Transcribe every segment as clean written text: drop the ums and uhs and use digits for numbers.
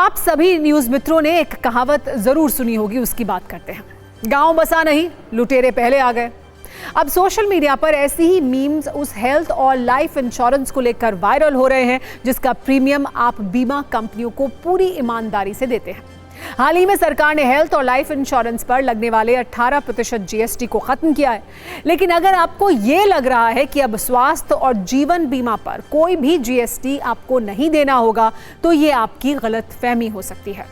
आप सभी न्यूज मित्रों ने एक कहावत जरूर सुनी होगी, उसकी बात करते हैं। गांव बसा नहीं, लुटेरे पहले आ गए। अब सोशल मीडिया पर ऐसी ही मीम्स उस हेल्थ और लाइफ इंश्योरेंस को लेकर वायरल हो रहे हैं जिसका प्रीमियम आप बीमा कंपनियों को पूरी ईमानदारी से देते हैं। हाल ही में सरकार ने हेल्थ और लाइफ इंश्योरेंस पर लगने वाले 18% जीएसटी को खत्म किया है। लेकिन अगर आपको ये लग रहा है कि अब स्वास्थ्य और जीवन बीमा पर कोई भी जीएसटी आपको नहीं देना होगा, तो ये आपकी गलतफहमी हो सकती है,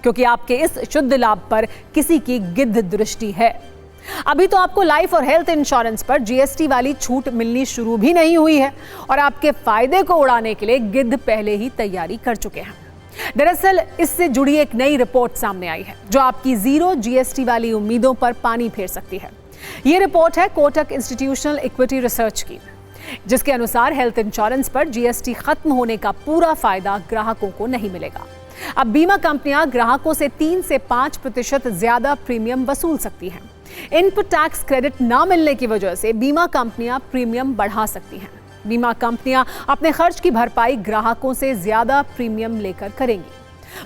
क्योंकि आपके इस शुद्ध लाभ पर किसी की गिद्ध दृष्टि है। अभी तो आपको लाइफ और हेल्थ इंश्योरेंस पर जीएसटी वाली छूट मिलनी शुरू भी नहीं हुई है और आपके फायदे को उड़ाने के लिए गिद्ध पहले ही तैयारी कर चुके हैं। दरअसल इससे जुड़ी एक नई रिपोर्ट सामने आई है जो आपकी जीरो जीएसटी वाली उम्मीदों पर पानी फेर सकती है। ये रिपोर्ट है कोटक इंस्टीट्यूशनल इक्विटी रिसर्च की, जिसके अनुसार हेल्थ इंश्योरेंस पर जीएसटी खत्म होने का पूरा फायदा ग्राहकों को नहीं मिलेगा। अब बीमा कंपनियां ग्राहकों से 3 से 5% ज्यादा प्रीमियम वसूल सकती हैं। इनपुट टैक्स क्रेडिट ना मिलने की वजह से बीमा कंपनियां प्रीमियम बढ़ा सकती हैं। बीमा कंपनियां अपने खर्च की भरपाई ग्राहकों से ज्यादा प्रीमियम लेकर करेंगी।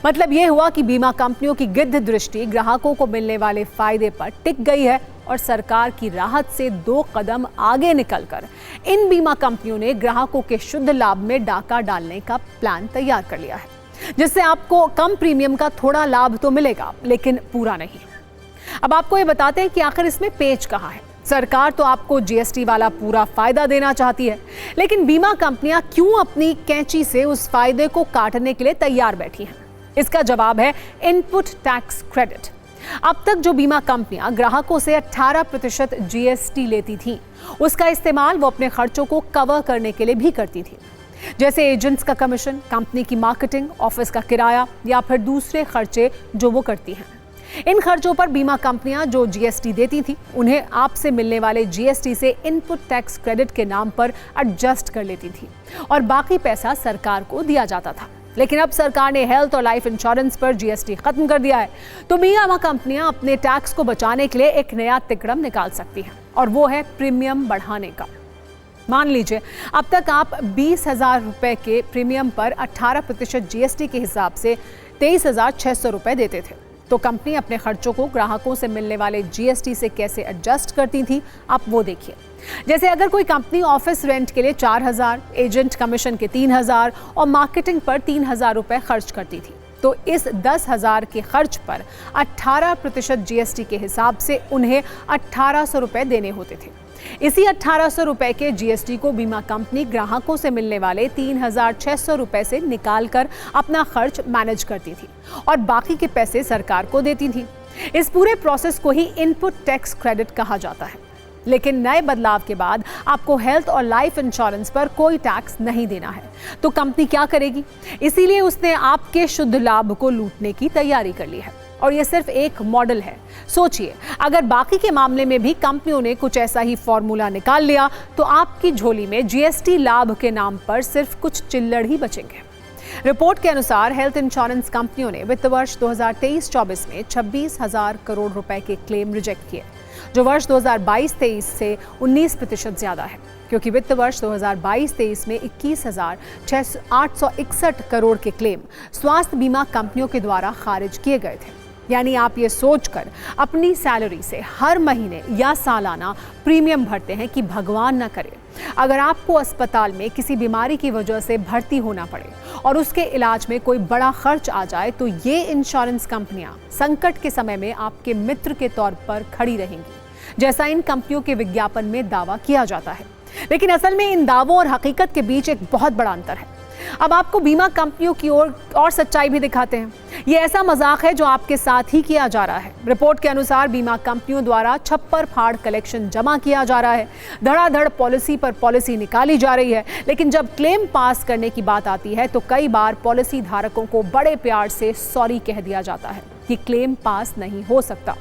मतलब यह हुआ कि बीमा कंपनियों की गिद्ध दृष्टि ग्राहकों को मिलने वाले फायदे पर टिक गई है और सरकार की राहत से 2 कदम आगे निकलकर इन बीमा कंपनियों ने ग्राहकों के शुद्ध लाभ में डाका डालने का प्लान तैयार कर लिया है, जिससे आपको कम प्रीमियम का थोड़ा लाभ तो मिलेगा, लेकिन पूरा नहीं। अब आपको ये बताते हैं कि आखिर इसमें पेच कहाँ है। सरकार तो आपको जीएसटी वाला पूरा फायदा देना चाहती है, लेकिन बीमा कंपनियां क्यों अपनी कैंची से उस फायदे को काटने के लिए तैयार बैठी हैं? इसका जवाब है इनपुट टैक्स क्रेडिट। अब तक जो बीमा कंपनियां ग्राहकों से 18% जीएसटी लेती थीं, उसका इस्तेमाल वो अपने खर्चों को कवर करने के लिए भी करती थी, जैसे एजेंट्स का कमीशन, कंपनी की मार्केटिंग, ऑफिस का किराया या फिर दूसरे खर्चे जो वो करती हैं। इन खर्चों पर बीमा कंपनियां जो जीएसटी देती थी, उन्हें आपसे मिलने वाले जीएसटी से इनपुट टैक्स क्रेडिट के नाम पर एडजस्ट कर लेती थी और बाकी पैसा सरकार को दिया जाता था। लेकिन अब सरकार ने हेल्थ और लाइफ इंश्योरेंस पर जीएसटी खत्म कर दिया है, तो बीमा कंपनियां अपने टैक्स को बचाने के लिए एक नया तिकड़म निकाल सकती हैं, और वो है प्रीमियम बढ़ाने का। मान लीजिए अब तक आप 20,000 रुपए के प्रीमियम पर 18% जीएसटी के हिसाब से 23,600 रुपए देते थे, तो कंपनी अपने खर्चों को ग्राहकों से मिलने वाले जीएसटी से कैसे एडजस्ट करती थी, आप वो देखिए। जैसे अगर कोई कंपनी ऑफिस रेंट के लिए 4,000, एजेंट कमीशन के 3,000 और मार्केटिंग पर 3,000 रुपए खर्च करती थी, तो इस 10,000 के खर्च पर 18% जीएसटी के हिसाब से उन्हें 1,800 रुपए देने होते थे। इसी 1,800 रुपए के जीएसटी को बीमा कंपनी ग्राहकों से मिलने वाले 3,600 रुपए से निकालकर अपना खर्च मैनेज करती थी और बाकी के पैसे सरकार को देती थी। इस पूरे प्रोसेस को ही इनपुट टैक्स क्रेडिट कहा जाता है। लेकिन नए बदलाव के बाद आपको हेल्थ और लाइफ इंश्योरेंस पर कोई टैक्स नहीं देना है, तो कंपनी क्या करेगी? इसीलिए उसने आपके शुद्ध लाभ को लूटने की तैयारी कर ली है, और ये सिर्फ एक मॉडल है। सोचिए, अगर बाकी के मामले में भी कंपनियों ने कुछ ऐसा ही फॉर्मूला निकाल लिया, तो आपकी झोली में जीएसटी लाभ के नाम पर सिर्फ कुछ चिल्लड़ ही बचेंगे। रिपोर्ट के अनुसार हेल्थ इंश्योरेंस कंपनियों ने वित्त वर्ष 2023-24 में 26,000 करोड़ रुपए के क्लेम रिजेक्ट किए, जो वर्ष 2022-23 से 19% ज्यादा है, क्योंकि वित्त वर्ष 2022-23 में 21,861 करोड़ के क्लेम स्वास्थ्य बीमा कंपनियों के द्वारा खारिज किए गए थे। यानी आप ये सोचकर अपनी सैलरी से हर महीने या सालाना प्रीमियम भरते हैं कि भगवान न करे अगर आपको अस्पताल में किसी बीमारी की वजह से भर्ती होना पड़े और उसके इलाज में कोई बड़ा खर्च आ जाए, तो ये इंश्योरेंस कंपनियां संकट के समय में आपके मित्र के तौर पर खड़ी रहेंगी, जैसा इन कंपनियों के विज्ञापन में दावा किया जाता है। लेकिन असल में इन दावों और हकीकत के बीच एक बहुत बड़ा अंतर है। अब आपको बीमा कंपनियों की और सच्चाई भी दिखाते हैं। ये ऐसा मजाक है जो आपके साथ ही किया जा रहा है। रिपोर्ट के अनुसार बीमा कंपनियों द्वारा छप्पर फाड़ कलेक्शन जमा किया जा रहा है, धड़ाधड़ पॉलिसी पर पॉलिसी निकाली जा रही है, लेकिन जब क्लेम पास करने की बात आती है तो कई बार पॉलिसी धारकों को बड़े प्यार से सॉरी कह दिया जाता है कि क्लेम पास नहीं हो सकता।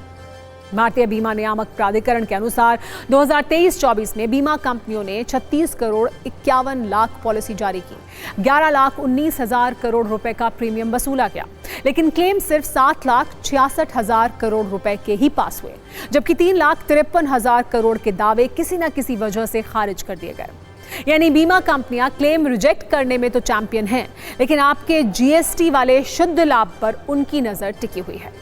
भारतीय बीमा नियामक प्राधिकरण के अनुसार 2023-24 में बीमा कंपनियों ने 36 करोड़ 51 लाख पॉलिसी जारी की, 11,19,000 करोड़ रुपए का प्रीमियम वसूला गया, लेकिन क्लेम सिर्फ 7,66,000 करोड़ रुपए के ही पास हुए, जबकि 3,53,000 करोड़ के दावे किसी न किसी वजह से खारिज कर दिए गए। यानी बीमा कंपनियां क्लेम रिजेक्ट करने में तो चैंपियन हैं, लेकिन आपके जीएसटी वाले शुद्ध लाभ पर उनकी नजर टिकी हुई है।